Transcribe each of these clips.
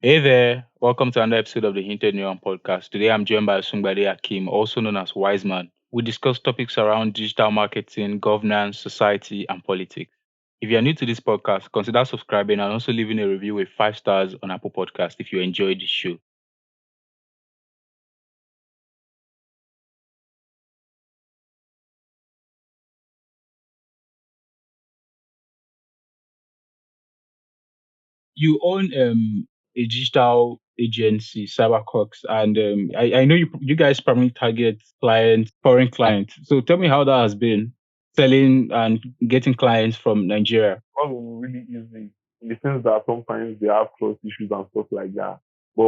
Hey there, welcome to another episode of the Hinted Neuron podcast. Today I'm joined by Osungbade Akeem, also known as Wiseman. We discuss topics around digital marketing, governance, society, and politics. If you are new to this podcast, consider subscribing and also leaving a review with 5 stars on Apple Podcast if you enjoyed the show. You own a digital agency, CyberCox, and I know you guys primarily target clients, foreign clients. So tell me how that has been selling and getting clients from Nigeria. Was really easy in the sense that sometimes they have trust issues and stuff like that. But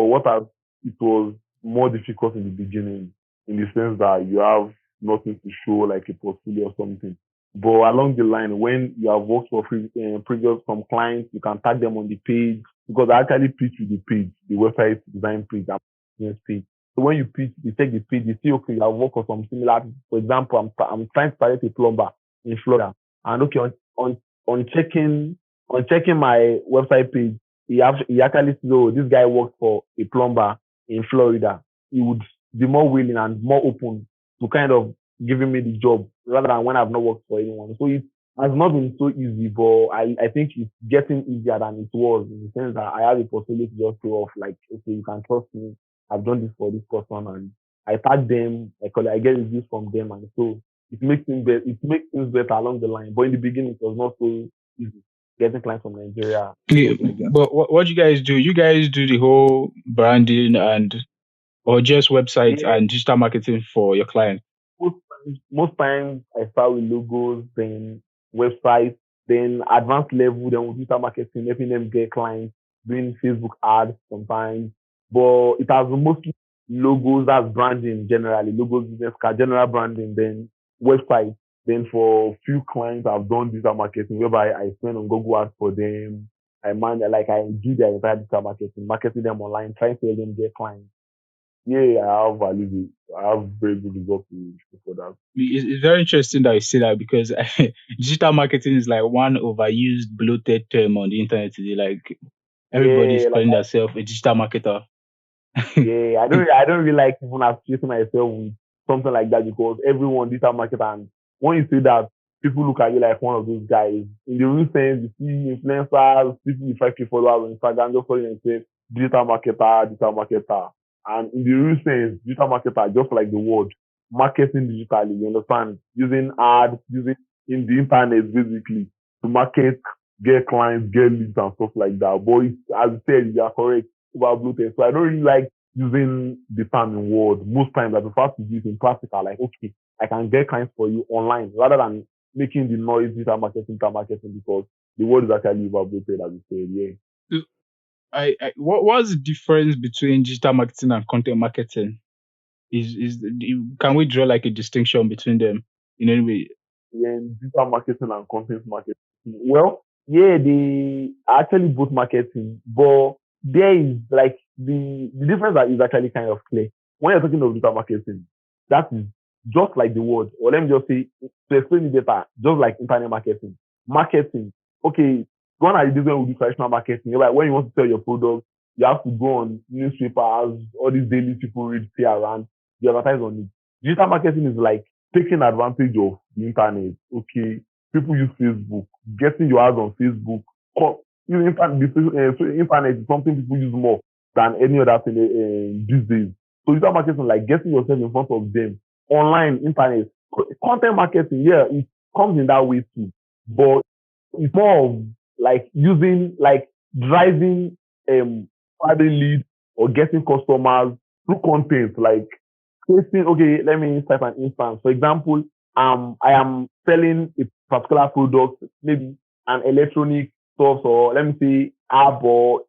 it was more difficult in the beginning in the sense that you have nothing to show like a portfolio or something. But along the line, when you have worked for previous some clients, you can tag them on the page because I actually pitch with the page, the website design page and business page. So when you pitch, you take the page, you see, okay, you have worked on some similar. For example, I'm trying to target a plumber in Florida, and okay, on checking my website page, he actually said, oh, this guy works for a plumber in Florida. He would be more willing and more open to kind of giving me the job rather than when I've not worked for anyone. So it has not been so easy, but I think it's getting easier than it was in the sense that I have a possibility to just show off like, okay, you can trust me. I've done this for this person and I tag them, I get reviews from them and so it makes things better along the line. But in the beginning, it was not so easy getting clients from Nigeria and Yeah, stuff like that. but what do you guys do? You guys do the whole branding and or just websites Yeah, and digital marketing for your clients? most times I start with logos, then websites, then advanced level, then with digital marketing, helping them get clients, doing Facebook ads sometimes. But it has mostly logos, that's branding generally, logos, business card, general branding, then websites. Then for few clients, I've done digital marketing whereby I spend on Google ads for them. I do their entire digital marketing, marketing them online, trying to help them get clients. Yeah, I have very good results for that. It's very interesting that you say that because digital marketing is like one overused, bloated term on the internet today. Like everybody's Yeah, calling themselves a digital marketer. yeah. I don't really like even associating myself with something like that because everyone digital marketer and when you say that, people look at you like one of those guys. In the real sense, you see influencers, people with 5K followers on Instagram just calling themselves digital marketer. And in the real sense, digital marketer just like the word marketing digitally. You understand? Using ads, using in the internet basically to market, get clients, get leads and stuff like that. But as you said, you are correct over bloated. So I don't really like using the term in word. Most times I prefer to use in practical, like, okay, I can get clients for you online rather than making the noise digital marketing because the word is actually overbloated, as you said, yeah. What's the difference between digital marketing and content marketing? Can we draw like a distinction between them in any way? In digital marketing and content marketing. Well, yeah, they are actually both marketing, but there is like the difference that is actually kind of clear. When you're talking of digital marketing, that is just like the word, or let me just say to explain it better, just like internet marketing. Marketing, okay, gone are the different with the traditional marketing. Like when you want to sell your product, you have to go on newspapers, all these daily people read, say around, you advertise on it. Digital marketing is like taking advantage of the internet. Okay, people use Facebook, getting your ads on Facebook. Internet is something people use more than any other thing these days. So digital marketing, like getting yourself in front of them, online, internet, content marketing. Yeah, it comes in that way too, but it's more of like using like driving finding leads or getting customers through content like creating, okay, let me cite an instance. For example, I am selling a particular product, maybe an electronic stuff, or let me say app or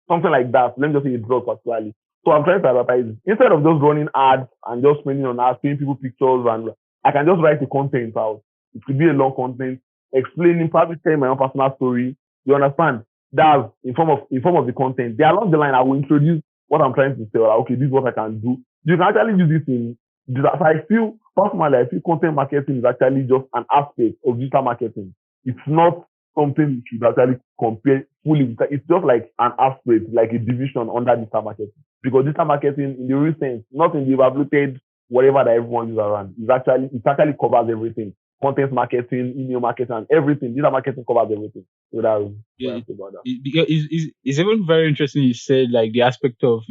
something like that. Let me just say a drug particularly. So I'm trying to advertise it. Instead of just running ads and just spending on ads, paying people pictures, and I can just write the content out. It could be a long content explaining, probably telling my own personal story. You understand? That's in form of the content. Then along the line, I will introduce what I'm trying to sell. Like, okay, this is what I can do. You can actually use this in so I feel personally, I feel content marketing is actually just an aspect of digital marketing. It's not something you should actually compare fully with. It's just like an aspect, like a division under digital marketing. Because digital marketing, in the real sense, not in the evaluated whatever that everyone uses around, it actually covers everything. Content marketing, email marketing, and everything. Digital marketing covers everything. So that's what Yeah, I say about that. because it's even very interesting you said like the aspect of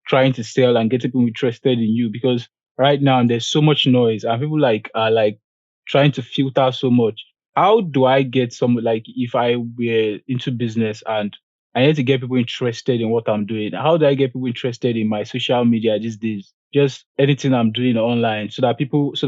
trying to sell and get people interested in you, because right now there's so much noise and people like are like trying to filter so much. How do I get some, like, if I were into business and I need to get people interested in what I'm doing? How do I get people interested in my social media these days? Just anything I'm doing online, so that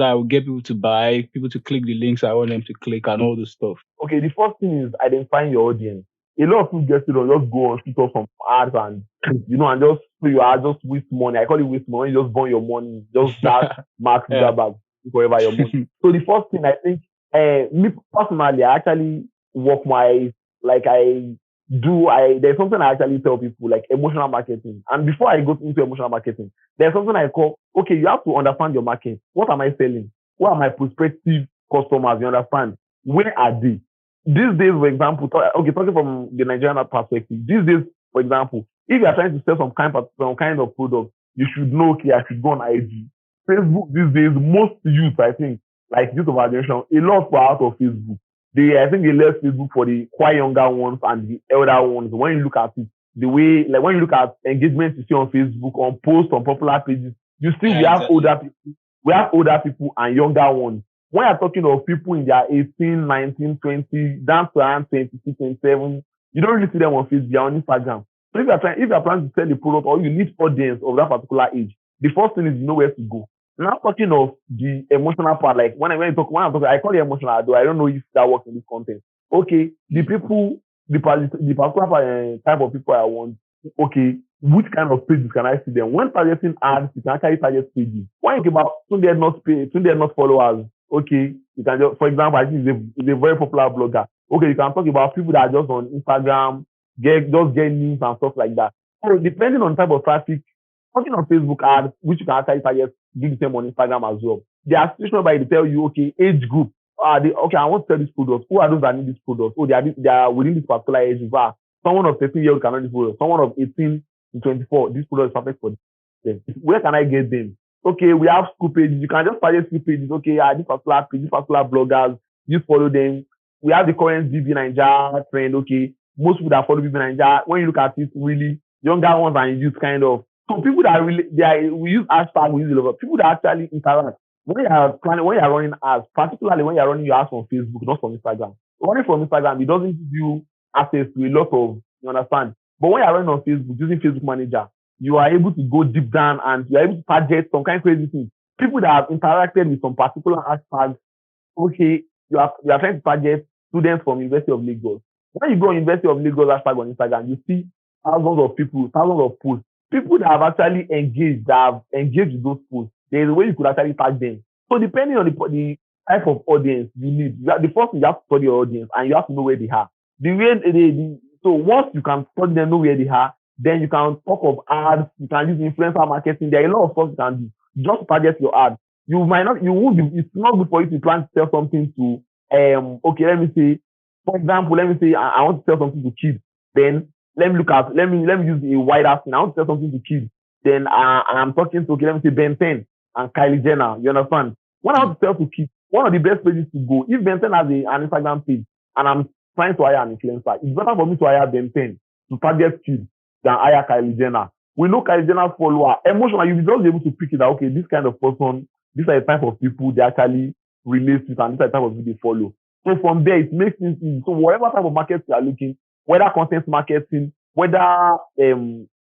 I will get people to buy, people to click the links I want them to click and all this stuff. Okay, the first thing is identifying your audience. A lot of people get it on just go on shoot off some ads and and just so you are just waste money. I call it waste money. You just burn your money, just dash Mark Yeah. Zuckerberg wherever your money. So the first thing I think, me personally, I actually work my like I there's something I actually tell people like emotional marketing. And before I go into emotional marketing, there's something I call, okay, you have to understand your market. What am I selling? What are my prospective customers? You understand? Where are they? These days, for example, talking from the Nigerian perspective, these days, for example, if you are trying to sell some kind of product, you should know, okay, I should go on IG. Facebook these days, most youth, I think, like youth of our generation, a lot for out of Facebook. I think they left Facebook for the quite younger ones and the elder ones. When you look at it, the way, like when you look at engagement you see on Facebook, on posts, on popular pages, you see Yeah, exactly. we have older people and younger ones. When you're talking of people in their 18, 19, 20, down to around 26, 27, you don't really see them on Facebook, they're on Instagram. So if you're planning to sell a product or you need audience of that particular age, the first thing is you know where to go. Now talking of the emotional part, like when I'm talking, I call it emotional, though I don't know if that works in this content. Okay, the people, the particular type of people I want, okay, which kind of pages can I see them? When targeting ads, you can actually target pages. When you think about Tunde not followers, okay, you can just, for example, I think he's a very popular blogger. Okay, you can talk about people that are just on Instagram, get news and stuff like that. So depending on the type of traffic, talking on Facebook ads, which you can actually target, give the same on Instagram as well. There are situations where they tell you, okay, age group. Okay, I want to sell this product. Who are those that need this product? Oh, they are within this particular age group. Someone of 13 years cannot this product. Someone of 18 to 24, this product is perfect for them. Where can I get them? Okay, we have school pages. You can just target school pages. Okay, this particular page, this particular bloggers, you follow them. We have the current BB Nigeria trend. Okay, most people that follow BB Nigeria, when you look at it, really younger ones and youth kind of. So people that really we use hashtag, we use a lot of people that actually interact. When you are running ads, particularly when you are running your ads on Facebook, not from Instagram. Running from Instagram, it doesn't give you access to a lot of, you understand. But when you are running on Facebook using Facebook Manager, you are able to go deep down and you are able to target some kind of crazy things. People that have interacted with some particular hashtags, okay, you are trying to target students from University of Lagos. When you go on University of Lagos hashtag on Instagram, you see thousands of people, thousands of posts. People that have actually engaged with those posts. There is a way you could actually tag them. So depending on the type of audience you need, the first thing you have to study your audience and you have to know where they are. So once you can study them, know where they are, then you can talk of ads, you can use influencer marketing. There are a lot of stuff you can do just target your ad. You won't be, it's not good for you to plan to sell something to, okay, let me say, for example, let me say I want to sell something to kids. Then let me use a wider thing. I want to sell something to kids. Then I'm talking to, okay, let me say Ben 10 and Kylie Jenner. You understand? When I want to sell to kids, one of the best places to go, if Ben 10 has an Instagram page and I'm trying to hire an influencer, it's better for me to hire Ben 10 to target kids than hire Kylie Jenner. We know Kylie Jenner's follower. Emotionally, you'll be just able to pick it that, okay, this kind of person, these are the type of people they actually relate with and these are the type of people they follow. So from there, it makes things easy. So whatever type of market you are looking, whether content marketing, whether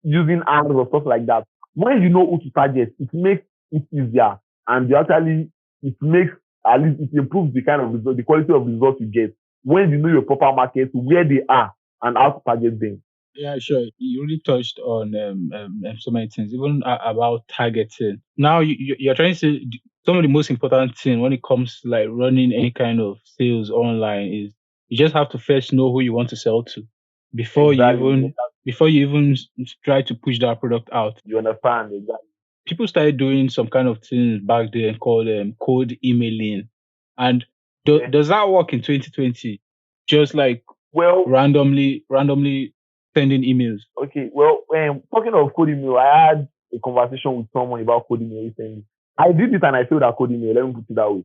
using ads or stuff like that, when you know who to target, it makes it easier and it makes, at least it improves the kind of result, the quality of results you get when you know your proper market, where they are and how to target them. Yeah, sure. You really touched on so many things, even about targeting. Now you're trying to say some of the most important thing when it comes to like running any kind of sales online is you just have to first know who you want to sell to before you Exactly. even before you even try to push that product out. You understand? Exactly. People started doing some kind of things back then called cold emailing, and Yeah. does that work in 2020? Just like Well, randomly sending emails. okay. Well, talking of code email, I had a conversation with someone about code email recently. I did it and I failed at code email. Let me put it that way.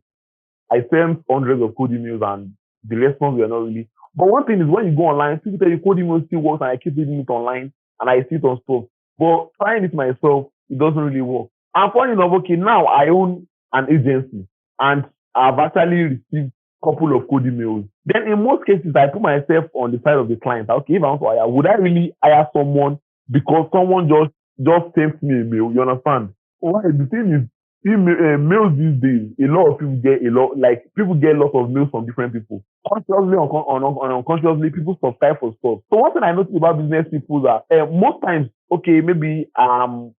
I sent hundreds of code emails and the response were not really. But one thing is when you go online, people tell you code email still works and I keep reading it online and I see it on stuff. But trying it myself, it doesn't really work. And funny enough, okay, now I own an agency and I've actually received a couple of code emails. Then in most cases, I put myself on the side of the client. Okay, if I want to hire, would I really hire someone because someone just sent me a mail? You understand? Why? The thing is, mails these days, a lot of people get a lot, like people get lots of mails from different people. Consciously or unconsciously, people subscribe for stuff. So one thing I noticed about business people is that most times, okay, maybe an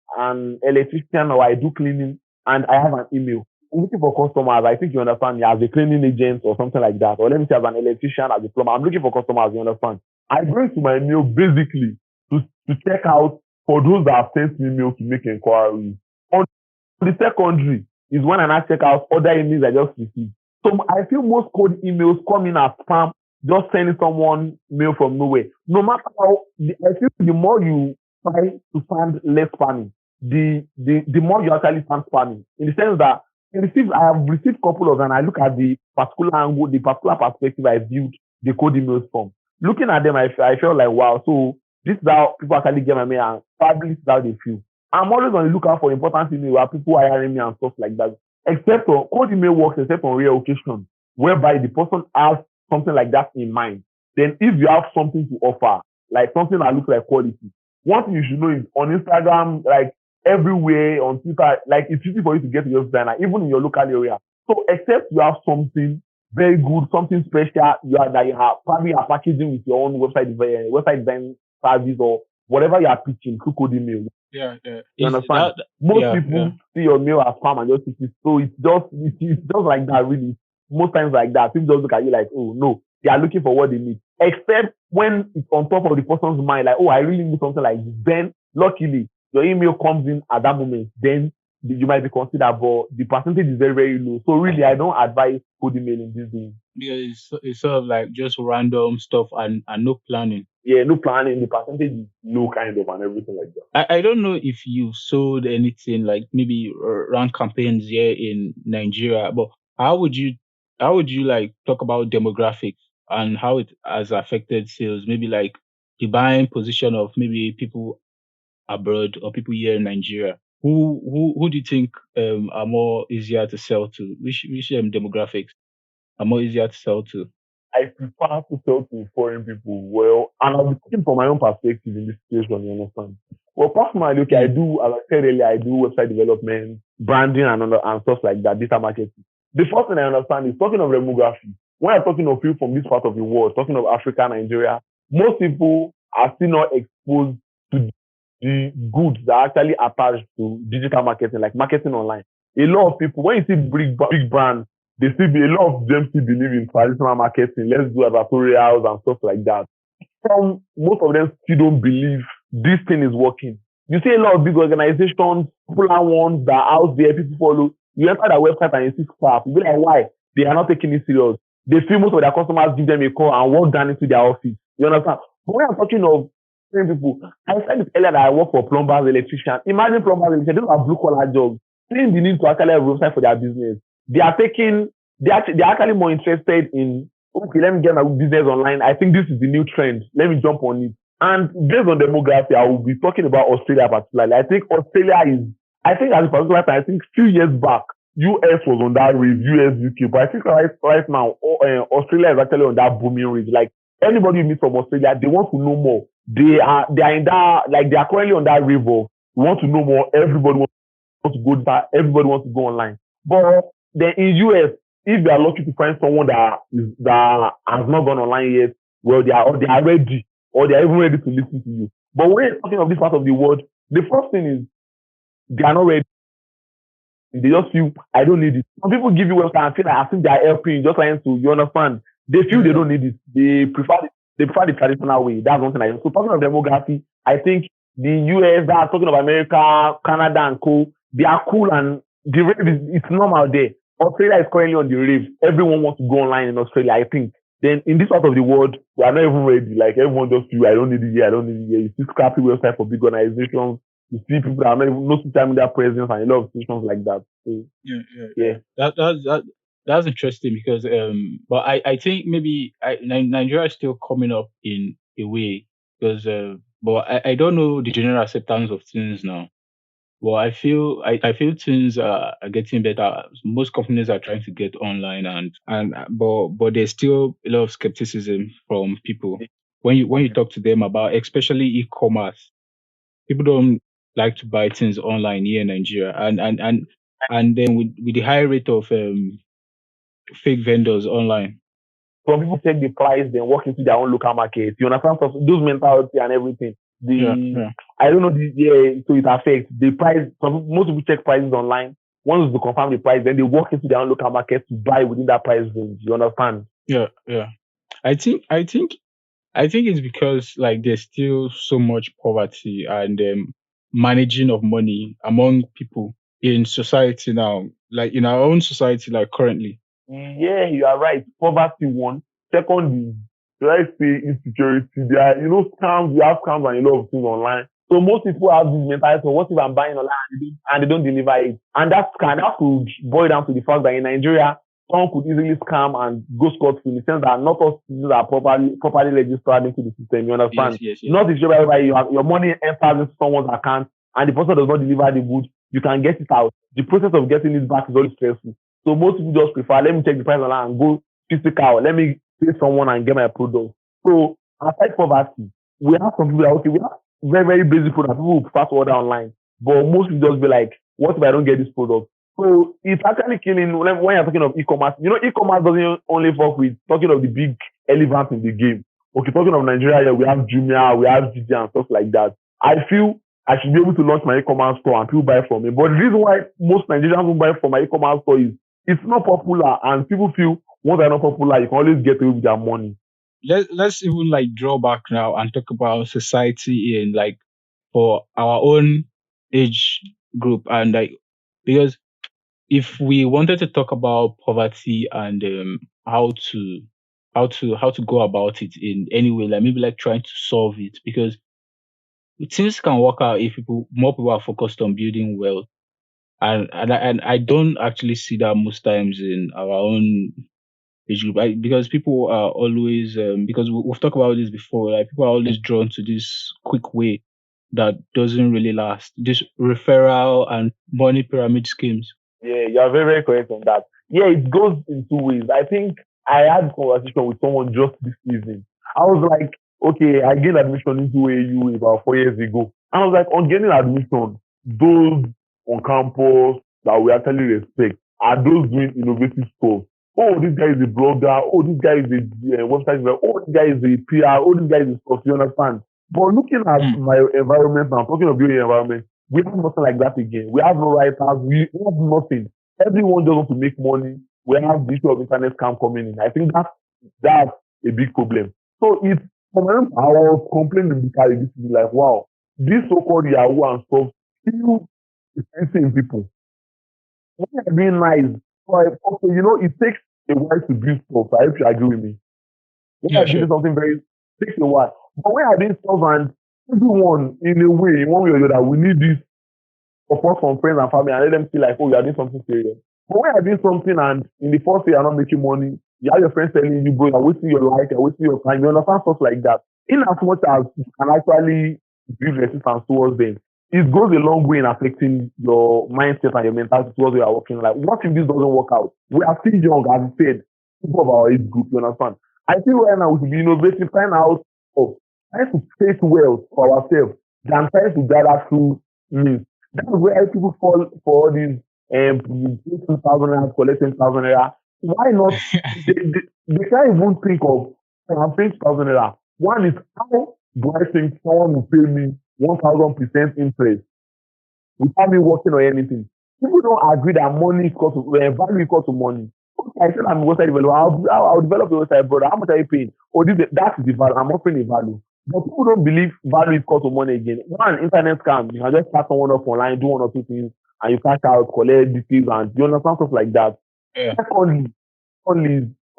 electrician or I do cleaning and I have an email. I'm looking for customers. I think you understand me as a cleaning agent or something like that. Or let me say as an electrician, as a plumber. I'm looking for customers, you understand. I go into my mail basically to check out for those that have sent me mail to make inquiries. On the secondary is when I now check out other emails I just received. So I feel most cold emails come in as spam, just sending someone mail from nowhere. No matter how, I feel the more you try to find less spamming, the more you actually find spamming. In the sense that I have received a couple of them. I look at the particular angle, the particular perspective I viewed the code emails from. Looking at them, I felt like wow. So this is how people actually get my mail, and probably this is how they feel. I'm always on the lookout for important email where people are hiring me and stuff like that. Except for cold email works except on rare occasion, whereby the person has something like that in mind. Then if you have something to offer, like something that looks like quality, one thing you should know is on Instagram, like everywhere, on Twitter, like it's easy for you to get to your designer, even in your local area. So except you have something very good, something special you have probably are packaging with your own website design service or whatever you are pitching through code email. Yeah, yeah. You Is understand? that Most yeah, yeah. people see your mail as spam and just hit it. So it's just like that really. Most times like that. People just look at you like, oh no, they are looking for what they need. Except when it's on top of the person's mind, like, oh, I really need something like this. Then luckily your email comes in at that moment. Then you might be considered, but the percentage is very, very low. So really I don't advise code emailing these days. Because it's sort of like just random stuff and no planning. Yeah, no planning, the percentage is low kind of and everything like that. I don't know if you sold anything like maybe run campaigns here in Nigeria, but how would you how would you like talk about demographics and how it has affected sales? Maybe like the buying position of maybe people abroad or people here in Nigeria. Who do you think are more easier to sell to? Which demographics are more easier to sell to? I prefer to sell to foreign people. Well, and I'll be speaking from my own perspective in this situation, you understand? Well, personally, okay, I Mm, do, as I said earlier, I do website development, branding, and stuff like that, data marketing. The first thing I understand is talking of demography. When I'm talking of people from this part of the world, talking of Africa, Nigeria, most people are still not exposed to the goods that are actually attached to digital marketing, like marketing online. A lot of people, when you see big brands, they still be a lot of them still believe in traditional marketing. Let's do advertorials and stuff like that. Most of them still don't believe this thing is working. You see a lot of big organizations, popular ones that are out there, people follow. You enter their website and you see crap. You be like, why? They are not taking it serious. They feel most of their customers give them a call and walk down into their office. You understand? But when I'm talking of people, I said it earlier that I work for plumbers, electricians. Imagine plumbers, electricians, those are blue collar jobs. Seeing the need to actually have a website for their business. They are taking they're actually more interested in okay, let me get my business online. I think this is the new trend. Let me jump on it. And based on demography, I will be talking about Australia particularly. I think at the particular time, I think a few years back, US was on that rate, US, UK, but I think right now, Australia is actually on that booming rate. Like anybody you meet from Australia, they want to know more. They are in that like they are currently on that wave of we want to know more. Everybody wants to go there. Everybody wants to go online. But then in US, if they are lucky to find someone that has not gone online yet, well, they are ready or they are even ready to listen to you. But when you're talking of this part of the world, the first thing is they are not ready. They just feel I don't need it. Some people give you website and feel like I think they are helping you, just trying to you understand. They feel they yeah. don't need it. They prefer the traditional way. That's one thing I know. So talking of demography, I think the US that are talking of America, Canada and co, they are cool and the rave is it's normal there. Australia is currently on the rave. Everyone wants to go online in Australia, I think. Then in this part of the world, we are not even ready. Like everyone just feel, I don't need it here, I don't need it here. You see scrappy website for big organizations. You see people that are not even no social media presence and a lot of situations like that. So Yeah, yeah, yeah. yeah. That's interesting because but I think maybe Nigeria is still coming up in a way because but I don't know the general acceptance of things now. Well, I feel things are getting better. Most companies are trying to get online, and but there's still a lot of skepticism from people when you talk to them about especially e-commerce. People don't like to buy things online here in Nigeria, and then with the high rate of fake vendors online. Some people check the price, then walk into their own local market. You understand? So those mentality and everything. Yeah, The yeah, I don't know the yeah, so it affects the price. Most people check prices online. Once they confirm the price, then they walk into their own local market to buy within that price range. You understand? yeah, yeah. I think I think I think it's because like there's still so much poverty and managing of money among people in society now, like in our own society, like currently. Yeah, you are right. Poverty one. Second is, should I say insecurity? There are, scams. You have scams and a lot of things online. So most people have this mentality of what if I'm buying online and they don't deliver it? And that could boil down to the fact that in Nigeria, someone could easily scam and go scot free in the sense that not all citizens are properly registered into the system. You Yes, understand? yes, yes. Not if whereby your money enters into someone's account and the person does not deliver the goods, you can get it out. The process of getting it back is always stressful. So most people just prefer, let me check the price online and go physical. Let me pay someone and get my product. So aside poverty, we have some people that, okay, we have very, very basic product. People will prefer to order online. But most people just be like, what if I don't get this product? So it's actually killing when you're talking of e-commerce. E-commerce doesn't only work with talking of the big elephant in the game. Okay, talking of Nigeria, we have Jumia, we have GD and stuff like that. I feel I should be able to launch my e-commerce store and people buy from me. But the reason why most Nigerians don't buy from my e-commerce store is it's not popular and people feel once they're not popular, you can always get away with their money. Let's even like draw back now and talk about society in like for our own age group and like because if we wanted to talk about poverty and how to go about it in any way, like maybe like trying to solve it because things can work out if more people are focused on building wealth. And I don't actually see that most times in our own age group because people are always because we've talked about this before. Like people are always drawn to this quick way that doesn't really last. This referral and money pyramid schemes. Yeah, you are very, very correct on that. Yeah, it goes in two ways. I think I had a conversation with someone just this evening. I was like, okay, I gained admission into AU about 4 years ago. And I was like, on getting admission, those on campus that we actually respect are those doing innovative stuff. Oh, this guy is a blogger. Oh, this guy is a website developer. Oh, this guy is a PR. Oh, this guy is a stuff. You understand? But looking at Mm. my environment now, talking of building environment, we have nothing like that again. We have no writers. We have nothing. Everyone just wants to make money. We have the issue of internet scam coming in. I think that's a big problem. So it's from I was complaining because this is like, wow, this so-called Yahoo and stuff still is in people. When you're being nice, but also, it takes a while to build stuff. I hope you agree with me. When Yeah, you're sure. building something very, it takes a while. But when you're doing stuff and everyone, in a way, in one way or the other, we need this support from friends and family and let them feel like, oh, you are doing something serious. But when you're doing something and in the first year you're not making money, you have your friends telling you, bro, you're wasting your life, you're wasting your time, you understand stuff like that. In as much as you can actually build resistance towards them, it goes a long way in affecting your mindset and your mentality towards where you're working. Like, what if this doesn't work out? We are still young, as you said, people of our age group, you understand? I think right now we should be innovative, find out of trying to create wealth for ourselves than trying to gather through means. That's where people fall for all these 2,000 naira, collect 10,000 naira. Why not? They can't even think of I'm paying 2,000 naira. One is how do I think someone will pay me 1,000% interest without me working or anything? People don't agree that money is equal to value equal to money. Okay, I said I'm a website developer. I'll develop a website, brother. How much are you paying? Oh, that is the value. I'm offering a value. But people don't believe value is equal to money again. One, internet scam. You can just start someone up online, do one or two things, and you cash out, collect details, and you understand stuff like that. Yeah. Secondly,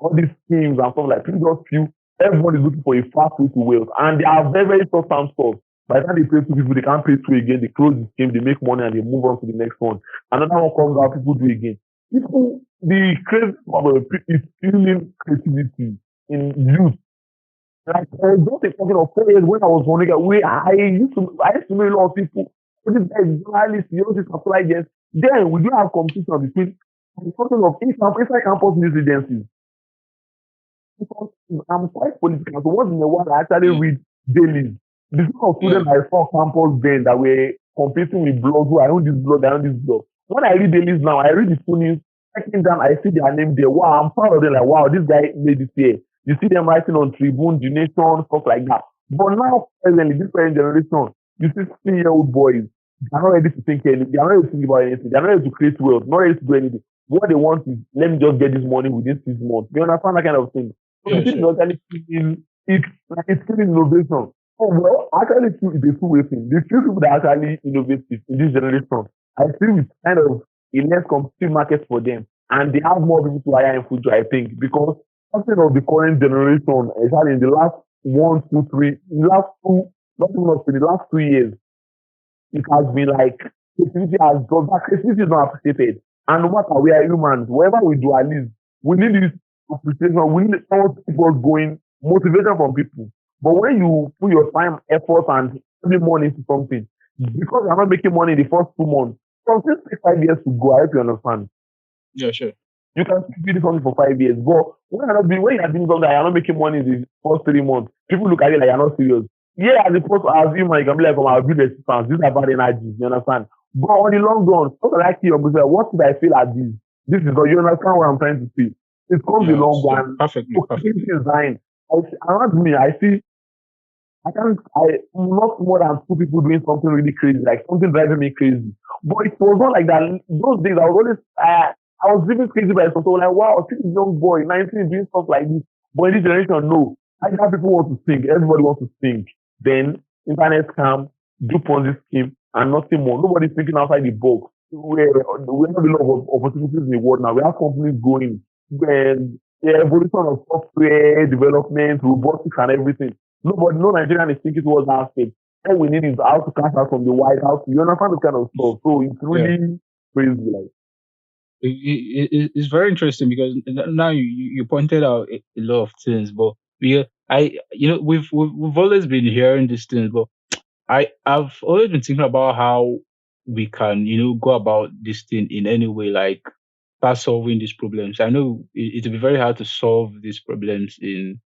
all these schemes and stuff like people just feel everyone is looking for a fast way to wealth. And they are very, very short-term stuff. By the time they pay two people, they can't pay two again, they close the scheme, they make money and they move on to the next one. Another one comes out, people do again. People, the crazy part of it is feeling creativity in youth. Like I was just talking of 4 years when I was running away. I used to know a lot of people. But this guy is journalist, you know, this apply yes. Then we do have competition between the person of inside campus news agencies. Because I'm quite political. So once in a while I actually Yeah. read dailies. The sort of Yeah. students I saw campus then that were competing with blogs who I own this blog, I own this blog. When I read dailies now, I read the full news, checking down, I see their name there. Wow, I'm proud of them. Like, wow, this guy made this here. You see them writing on Tribune, The Nation, stuff like that. But now, presently, this current generation, you see 16-year-old boys, they're not ready to think anything. They're not ready to think about anything. They're not ready to create wealth, not ready to do anything. What they want is, let me just get this money within 6 months. You understand that kind of thing? So the Yeah. thing is Sure. actually killing, it's killing innovation. Oh, well, I actually feel it's a two-way thing. The few people that are actually innovative in this generation, I feel it's kind of a less competitive market for them. And they have more people to hire in future, I think, because something of the current generation, especially in the last 1, 2, 3, in the last two, not even up to the last 2 years, it has been like creativity has dropped. That creativity is not appreciated. And no matter we are humans, wherever we do at least, we need this appreciation. We need someone to keep us going, motivation from people. But when you put your time, effort, and every money into something, because you're not making money in the first 2 months, from 6 to 5 years to go, I hope you understand. Yeah. Sure. You can keep doing something for 5 years, but when you're doing something, you're not making money in the first 3 months. People look at it like you're not serious. Yeah, as opposed to as human, you can be like, I'll build resistance. These are bad energies, you understand? But on the long run, what I like you, what if I fail at this? This is what you understand what I'm trying to say. It comes Yeah. a I long understand run. perfectly. Okay, this Perfectly. is dying. Around me, I see I can't, not more than two people doing something really crazy, like something driving me crazy. But it was not like that. Those days, I was living crazy by something like, wow, this young boy, 19, doing stuff like this. But in this generation, no. I know people want to think. Everybody wants to think. Then, internet scam, do Ponzi scheme, and nothing more. Nobody's thinking outside the box. We have a lot of opportunities in the world now. We have companies going, and the evolution of software development, robotics, and everything. Nobody, no Nigerian is thinking towards that aspect. All we need is how to cash out from the White House. You understand this kind of stuff. So it's Yeah. really crazy. Like, It's very interesting because now you pointed out a lot of things, but we've always been hearing these things, but I've always been thinking about how we can go about this thing in any way, like start solving these problems. I know it'll be very hard to solve these problems in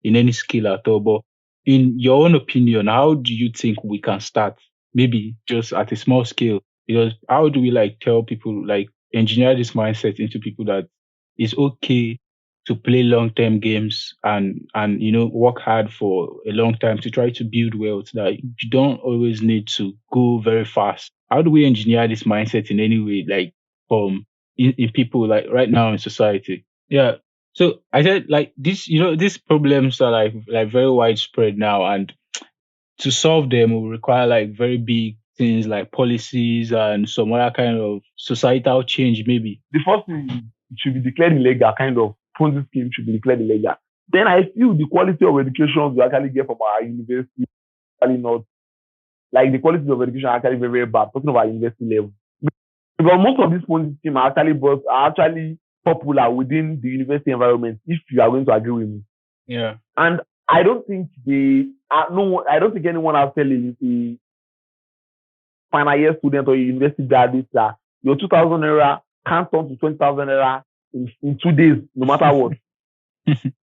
any skill at all, but in your own opinion, how do you think we can start? Maybe just at a small scale, because how do we like tell people, like engineer this mindset into people that it's okay to play long-term games and work hard for a long time to try to build wealth, that you don't always need to go very fast. How do we engineer this mindset in any way, like from in people like right now in society? Yeah. So I said like this, these problems are like very widespread now, and to solve them will require like very big things like policies and some other kind of societal change, maybe. the first thing, it should be declared illegal, kind of. Ponzi scheme should be declared illegal. Then I feel the quality of education we actually get from our university is actually not, like the quality of education are actually very, very bad, talking about university level. Because most of these Ponzi schemes are actually popular within the university environment, if you are going to agree with me. Yeah. And I don't think I don't think anyone has tell a final year student or a university graduate that your 2,000 naira can't turn to 20,000 naira in 2 days, no matter what.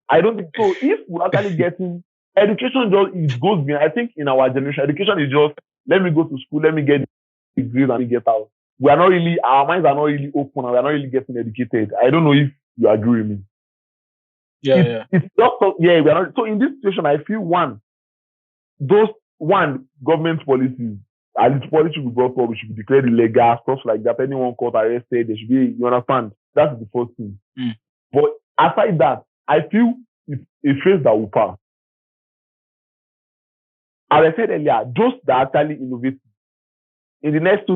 I don't think so. If we're actually getting education, just it goes beyond. I think in our generation, education is just let me go to school, let me get degrees and get out. We are not really, our minds are not really open and we are not really getting educated. I don't know if you agree with me. Yeah, yeah. It's just yeah, we are not. So in this situation, I feel those government policies, and this policy should be brought up, it should be declared illegal, stuff like that. Anyone caught arrested, there should be, you understand? That's the first thing. Mm. But aside that, I feel it's a phase that will pass. As I said earlier, those that actually innovate in the next 2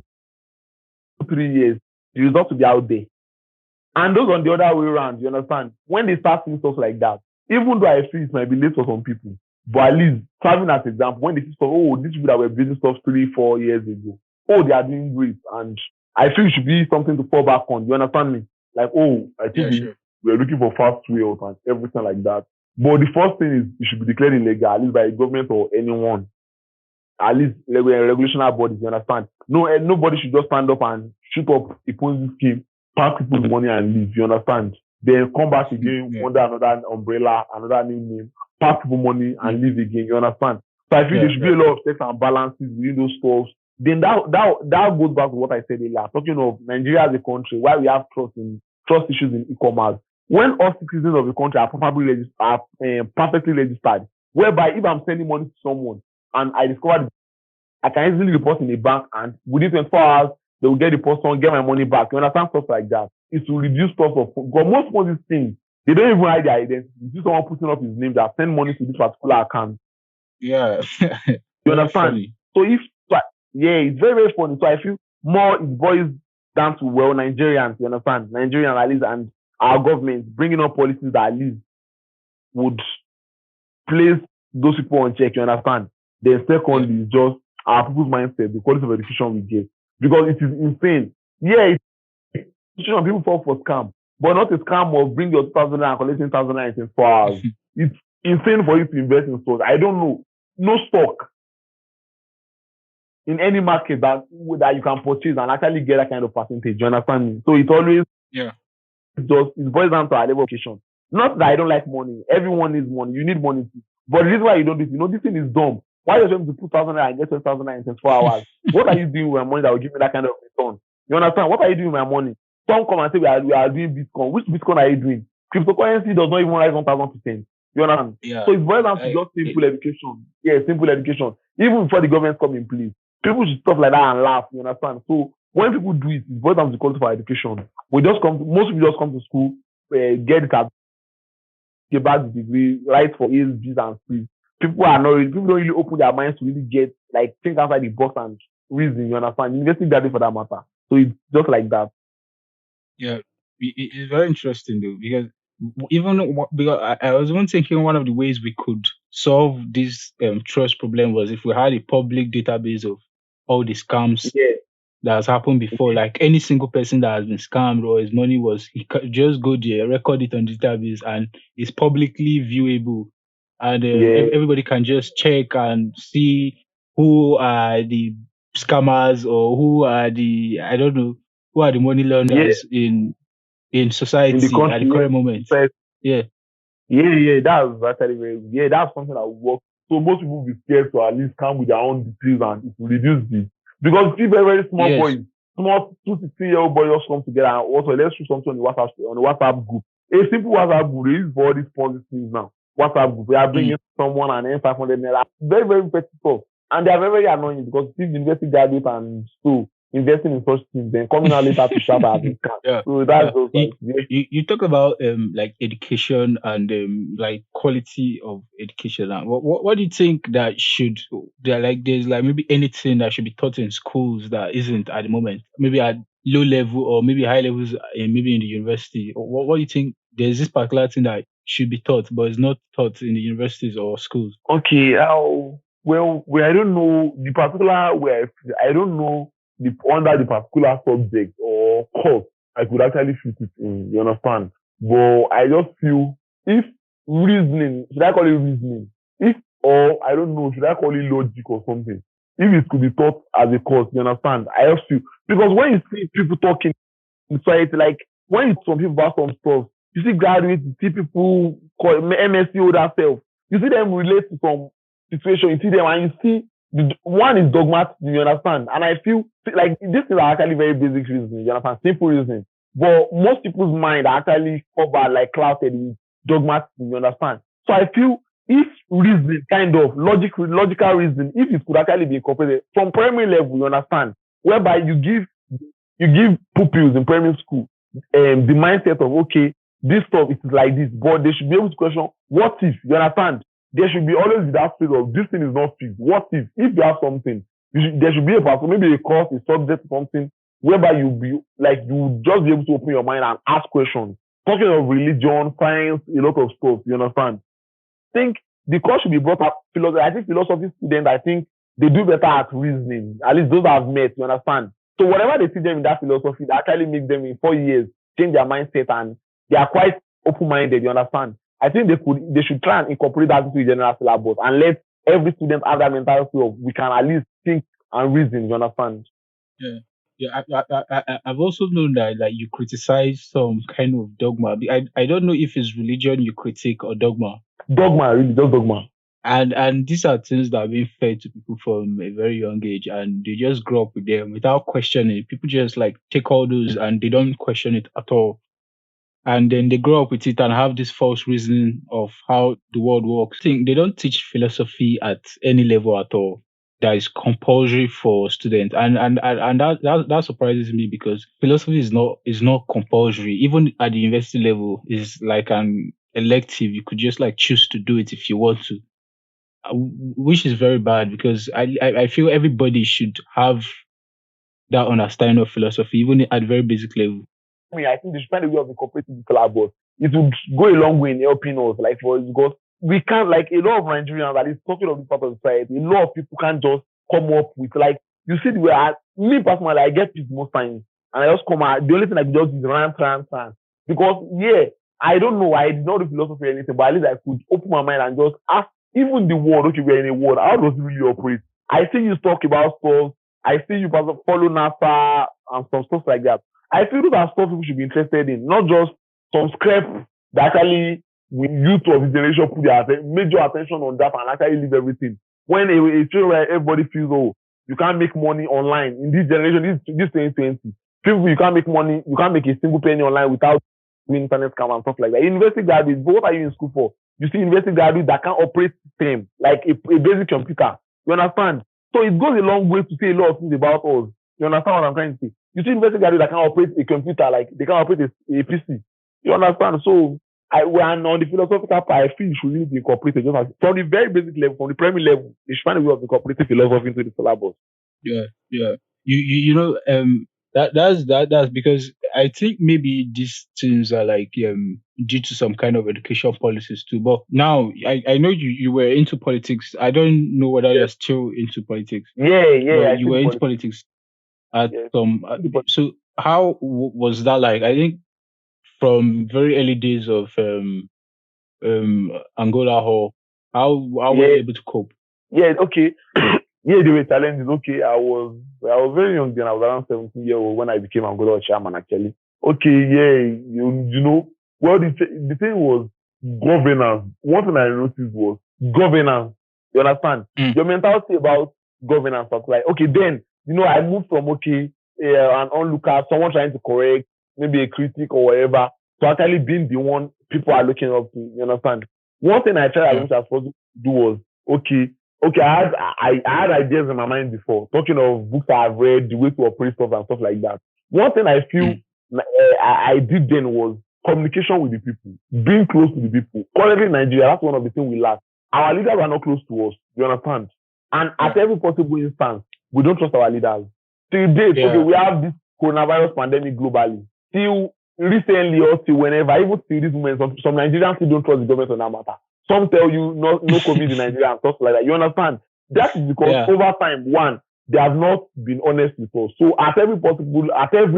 3 years, the result will be out there. And those on the other way around, you understand? When they start seeing stuff like that, even though I feel it might be late for some people, but at least serving as example, when they see stuff, oh, these people that were building stuff 3, 4 years ago, oh, they are doing great. And I feel it should be something to fall back on. You understand me? Like, oh, I think Yeah, sure. we're looking for fast way out and everything like that. But the first thing is it should be declared illegal, at least by a government or anyone, at least regulational bodies, you understand? No, nobody should just stand up and shoot up a Ponzi scheme, pack people's money and leave, you understand? Then come back again Yeah. under another umbrella, another new name, pack people money and leave again, you understand? So I feel there should be a lot of checks and balances within those stores. Then that goes back to what I said earlier, talking of Nigeria as a country, why we have trust issues in e-commerce. When all citizens of the country are perfectly registered, whereby if I'm sending money to someone and I discover I can easily report in a bank and within 24 hours, they will get the person, get my money back. You understand stuff like that? It's to reduce cost of because most of these things, they don't even hide their identity. You see someone putting up his name that send money to this particular account. Yeah. You Very understand? funny. So yeah, it's very, very funny. So I feel more it boils down to Nigerians, you understand? Nigerians at least and our government bringing up policies that at least would place those people on check, you understand? Then secondly, is just our people's mindset, the quality of education we get. Because it is insane. Yeah, people fall for scam, but not a scam of bring your 2,000 and collecting 1,000 in 24 hours. It's insane for you to invest in stocks. I don't know. No stock in any market that you can purchase and actually get that kind of percentage. You understand me? So it always it boils down to our level of education. Not that I don't like money. Everyone needs money. You need money too. But the reason why you don't do it, this thing is dumb. Why are you trying to put 1,000 and get 12,000 in 24 hours? What are you doing with my money that will give me that kind of return? You understand? What are you doing with my money? Some come and say we are doing Bitcoin. Which Bitcoin are you doing? Cryptocurrency does not even rise 1,000%. You understand? Yeah. So it's boils down to just simple education. Yeah, simple education. Even before the government come in place, people should stuff like that and laugh. You understand? So when people do it, it boils down to quality for education. Most people just come to school, get it at get back the degree, write for A's, B's, and C's. People don't really open their minds to really get think outside the box and reason. You understand? University graduate for that matter. So it's just like that. Yeah, it's very interesting though because because I was even thinking one of the ways we could solve this trust problem was if we had a public database of all the scams that has happened before. Like any single person that has been scammed or his money was, he just go there, record it on the database, and it's publicly viewable, and everybody can just check and see who are the scammers or who are the who are the money launderers in society in the at the country. current moment. Yeah. That's actually that's something that will work. So most people will be scared to at least come with their own details and it will reduce this. Because see very, very small boys, small 2 to 3 year old boys just come together and also let's do something on the WhatsApp group. A simple WhatsApp group, they use for all these policies things now. WhatsApp group, they are bringing someone and then 500 naira. Very, very petty stuff. And they are very, very annoying because if the university graduate and so investing in such things, then coming out later to shout at the Yeah. So that's you talk about like education and like quality of education. What do you think that there's like maybe anything that should be taught in schools that isn't at the moment? Maybe at low level or maybe high levels maybe in the university. Or what do you think there's this particular thing that should be taught but is not taught in the universities or schools? Okay, well, I don't know the particular where I don't know under the particular subject or course I could actually fit it in. You understand? But I just feel if reasoning, should I call it reasoning? If or I don't know, should I call it logic or something? If it could be taught as a course, you understand? I just feel because when you see people talking in society, like when you some people about some stuff, you see graduates, you see people call MSc older self, you see them relate to some situation, you see them and you see one is dogmatic, you understand? And I feel like this is actually very basic reasoning, you understand? Simple reasoning. But most people's mind are actually covered like clouded with dogmatic, you understand? So I feel if reasoning, kind of logical reasoning, if it could actually be incorporated from primary level, you understand? Whereby you give pupils in primary school the mindset of okay, this stuff is like this, but they should be able to question what if, you understand? There should be always that phase of this thing is not fixed. What if you have something, there should be a person, maybe a course, a subject, something whereby you just be able to open your mind and ask questions. Talking of religion, science, a lot of stuff, you understand? I think the course should be brought up philosophy. I think philosophy students, I think they do better at reasoning. At least those I've met, you understand? So whatever they teach them in that philosophy, they actually make them in 4 years change their mindset, and they are quite open-minded, you understand? I think they should try and incorporate that into the general syllabus and let every student have that mentality of we can at least think and reason, you understand? Yeah. Yeah, I've also known that like you criticize some kind of dogma. I don't know if it's religion you critique or dogma. Dogma, really, just dogma. And these are things that are being fed to people from a very young age, and they just grow up with them without questioning. People just like take all those and they don't question it at all. And then they grow up with it and have this false reasoning of how the world works. They don't teach philosophy at any level at all. That is compulsory for students, and that surprises me because philosophy is not compulsory. Even at the university level, is like an elective. You could just like choose to do it if you want to, which is very bad because I feel everybody should have that understanding of philosophy, even at very basic level. I think they should find a way of incorporating the syllabus. It would go a long way in helping us, like for because we can't, like a lot of Nigerians, at least talking of this part of society, a lot of people can't just come up with, like, you see the way me personally, I get this most times, and I just come out, the only thing I can just is rant. Because yeah, I don't know, I did not do philosophy or anything, but at least I could open my mind and just ask even the word, okay, we're in a word, how does it really operate? I see you talk about stuff, I see you follow NASA and some stuff like that. I feel that stuff people should be interested in, not just some scrap that actually youth of the generation put their major attention on that and actually leave everything. When a situation where everybody feels, oh, you can't make money online in this generation, this 2020, people, you can't make money, you can't make a single penny online without doing internet scam and stuff like that. University graduates, but what are you in school for? You see university graduates that can't operate system like a basic computer. You understand? So it goes a long way to say a lot of things about us. You understand what I'm trying to say? You see university graduates that can operate a computer, like they can operate a PC. You understand? So when on the philosophical part, I feel it should really be incorporated just from the very basic level, from the primary level. They should find a way of incorporating philosophy into the syllabus. Yeah, yeah. That's because I think maybe these things are like due to some kind of education policies too. But now I know you were into politics. I don't know whether you're still into politics. Yeah, But you were into politics at some. So how was that like? I think from very early days of Angola Hall, how were you able to cope? Yeah, okay. Yeah, there were challenges. Okay, I was very young then. I was around 17 years old when I became Angola chairman. Actually, okay, yeah, you know, well, the thing was governance. One thing I noticed was governance. You understand? Your mentality about governance was like, okay, then I moved from an onlooker, someone trying to correct, maybe a critic or whatever, to actually being the one people are looking up to. You understand? One thing I tried as possible to do was okay, I had ideas in my mind before, talking of books I've read, the way to operate stuff and stuff like that. One thing I feel I did then was communication with the people, being close to the people. Currently in Nigeria, that's one of the things we lack. Our leaders are not close to us, you understand? And at every possible instance, we don't trust our leaders. Till date, okay, we have this coronavirus pandemic globally. Till recently or till whenever, even till this moment, some Nigerians still don't trust the government on that matter. Some tell you no COVID in Nigeria and stuff like that. You understand? That is because over time, one, they have not been honest with us. So at every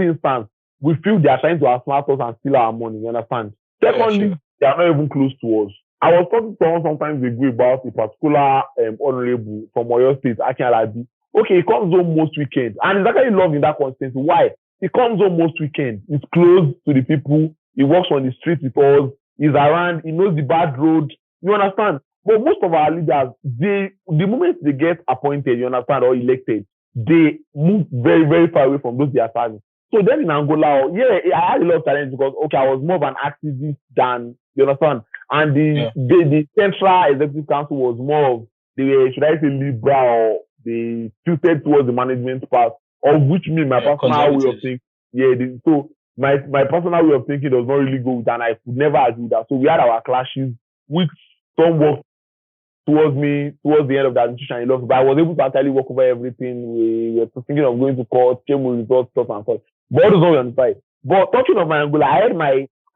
instance, we feel they are trying to outsmart us and steal our money. You understand? Secondly, they are not even close to us. I was talking to someone sometimes ago about a particular honorable from Oyo State, Akeem Alabi. Okay, he comes home most weekends, and he's actually loved in that consistency. Why? He comes home most weekends. He's close to the people. He walks on the street with us. He's around. He knows the bad road. You understand? But most of our leaders, the moment they get appointed, you understand, or elected, they move very, very far away from those they are serving. So then in Angola, I had a lot of challenges because, okay, I was more of an activist than, you understand? And the Central Executive Council was more of, should I say liberal, or they tilted towards the management part, of which my personal way of thinking, so my personal way of thinking does not really go with that, and I could never agree with that. So we had our clashes, which some worked towards me towards the end of the administration in law, but I was able to actually walk over everything. We were thinking of going to court, came with results, stuff and stuff. But all those all on the side. But talking of my Angola, I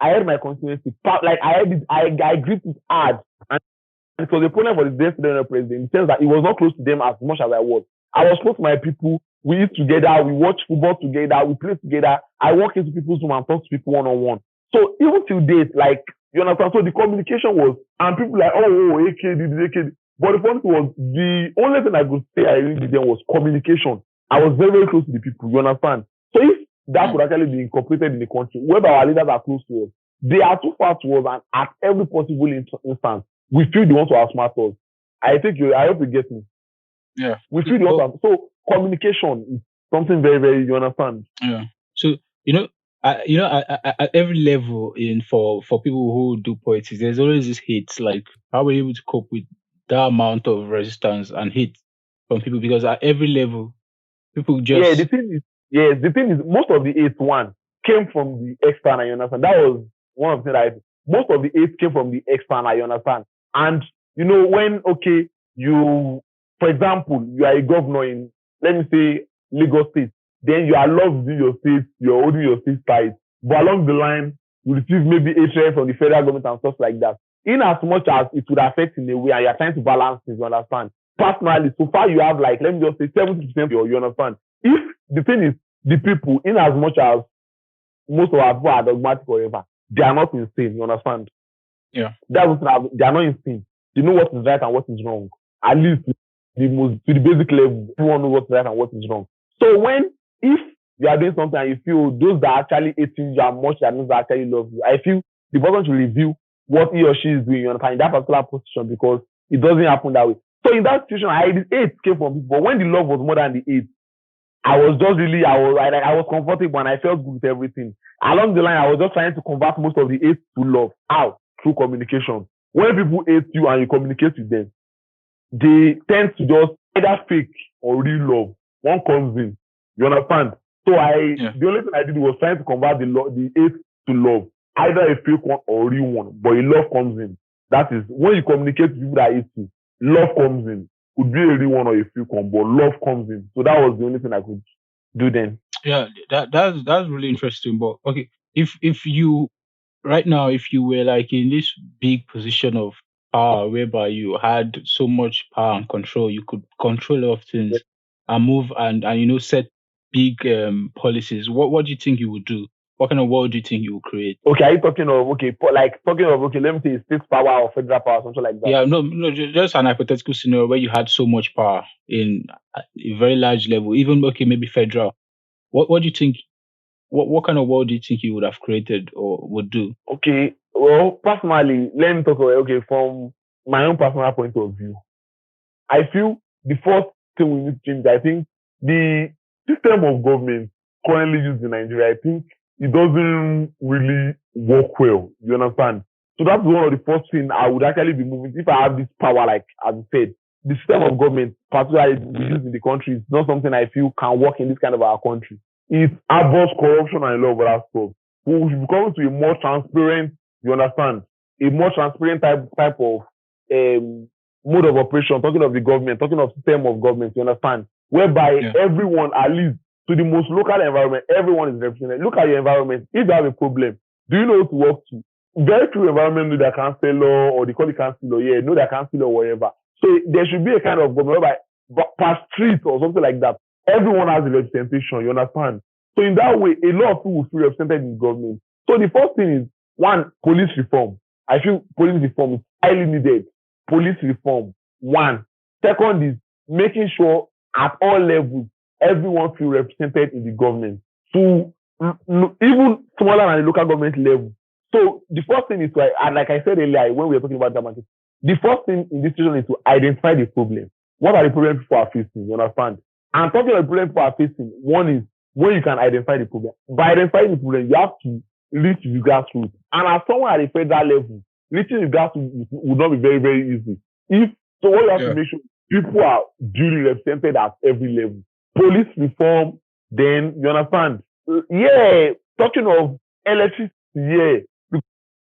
had my constituency. Like I gripped it hard, and it was a problem for the then student president in the sense that it was not close to them as much as I was. I was close to my people. We eat together. We watch football together. We play together. I walk into people's room and talk to people one on one. So even till date, like you understand, so the communication was, and people like, oh, AKD. But the point was, the only thing I could say I really did then was communication. I was very, very close to the people. You understand? So if that could actually be incorporated in the country, whereby our leaders are close to us, they are too far to us, and at every possible instance, we feel they want to outsmart us. I hope you get me. Yeah. We feel they want to. So communication is something very, very, you understand? Yeah. So, at every level for people who do politics, there's always this hate. Like, how were you able to cope with that amount of resistance and hate from people? Because at every level, people just the thing is, most of the hate one came from the external. You understand? That was one of the things most of the hate came from the external. You understand? And when you, for example, you are a governor in, let me say, Lagos State. Then you are loved in your state, you're holding your state tight. But along the line, you receive maybe hatred from the federal government and stuff like that. In as much as it would affect in a way, and you're trying to balance things, you understand? Personally, so far you have like, let me just say 70% you understand? If the thing is, the people, in as much as most of our people are dogmatic or whatever, they are not insane, you understand? Yeah. They are not insane. They know what is right and what is wrong. At least to the basic level, everyone knows what's right and what is wrong. So if you are doing something and you feel those that are actually hating you are much than those that actually love you, I feel the person should review what he or she is doing, you understand, in that particular position, because it doesn't happen that way. So in that situation, the hate came from people, but when the love was more than the hate, I was comfortable and I felt good with everything. Along the line, I was just trying to convert most of the hate to love. How? Through communication. When people hate you and you communicate with them, they tend to just either fake or real love. One comes in. You understand? So the only thing I did was trying to convert the hate to love. Either a fake one or a real one, but a love comes in. That is, when you communicate with people that hate you, love comes in. Could be a real one or a fake one, but love comes in. So that was the only thing I could do then. Yeah, that's really interesting. But okay, if you right now, if you were like in this big position of power whereby you had so much power and control, you could control a lot of things and move and set big policies, what do you think you would do? What kind of world do you think you would create? Okay, are you talking of let me say state power or federal power, something like that? Yeah, no, just an hypothetical scenario where you had so much power in a very large level, even maybe federal. What do you think? What kind of world do you think you would have created or would do? Okay, well, personally, let me talk about from my own personal point of view. I feel the first thing we need to change, I think the system of government currently used in Nigeria, I think it doesn't really work well. You understand? So that's one of the first things I would actually be moving. If I have this power, like as I said, the system of government, particularly used in the country, is not something I feel can work in this kind of our country. It avoids corruption and a lot of other stuff. We should be coming to a more transparent, you understand, a more transparent type of mode of operation, talking of the government, talking of system of government, you understand, whereby everyone, at least to the most local environment, everyone is represented. Look at your environment. If you have a problem, do you know who to work to? Very few environment know their councillor or they call it councillor, know their councillor or whatever. So there should be a kind of government whereby per street or something like that, everyone has a representation, you understand? So in that way, a lot of people will feel represented in government. So the first thing is, one, police reform. I feel police reform is highly needed. Police reform, one. Second is making sure at all levels, everyone feels represented in the government. So even smaller than the local government level. So the first thing is and like I said earlier when we were talking about that market, the first thing in this situation is to identify the problem. What are the problems people are facing? You understand? And talking about the problems people are facing, one is when you can identify the problem. By identifying the problem, you have to reach the grassroots. And as someone at the federal level, reaching the grassroots would not be very, very easy. What you have to make sure people are duly represented at every level. Police reform, then you understand? Talking of electricity,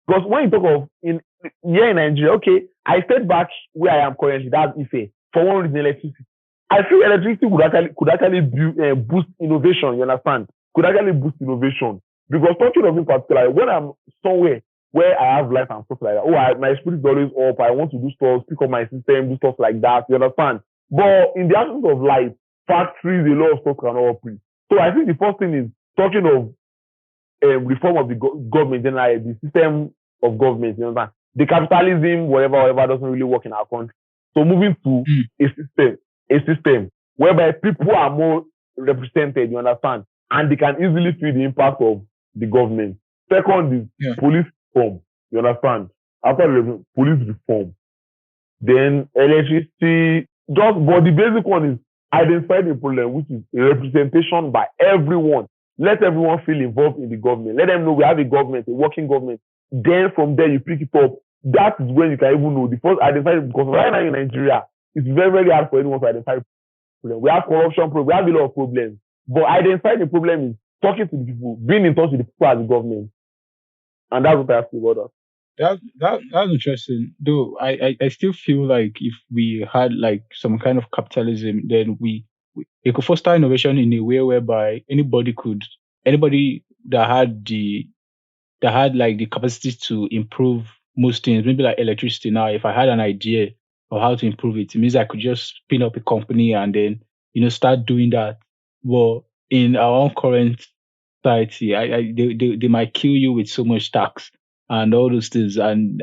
because when you talk of in Nigeria, I stayed back where I am currently, that's Ife, for one reason, electricity. I feel electricity could actually boost innovation, you understand? Could actually boost innovation. Because talking of in particular, when I'm somewhere where I have light and stuff like that, my spirit is always up, I want to do stuff, pick up my system, do stuff like that, you understand? But in the absence of light, factories, a lot of stuff cannot operate. So I think the first thing is talking of reform of the government, generally, the system of government, you understand? The capitalism, whatever, doesn't really work in our country. So moving to a system whereby people are more represented, you understand, and they can easily feel the impact of the government. Second is police reform, you understand. After the police reform, then electricity, but the basic one is identify the problem, which is representation by everyone. Let everyone feel involved in the government. Let them know we have a government, a working government. Then from there you pick it up. That is when you can even know the first identify, because right now in Nigeria, it's very, very hard for anyone to identify problem. We have corruption problem, we have a lot of problems. But identifying the problem is talking to the people, being in touch with the people as the government. And that's what I have to about That's interesting. Though I still feel like if we had like some kind of capitalism, then it could foster innovation in a way whereby anybody that had like the capacity to improve most things, maybe like electricity. Now, if I had an idea of how to improve it, it means I could just spin up a company and then start doing that. Well, in our own current society, they might kill you with so much tax and all those things, and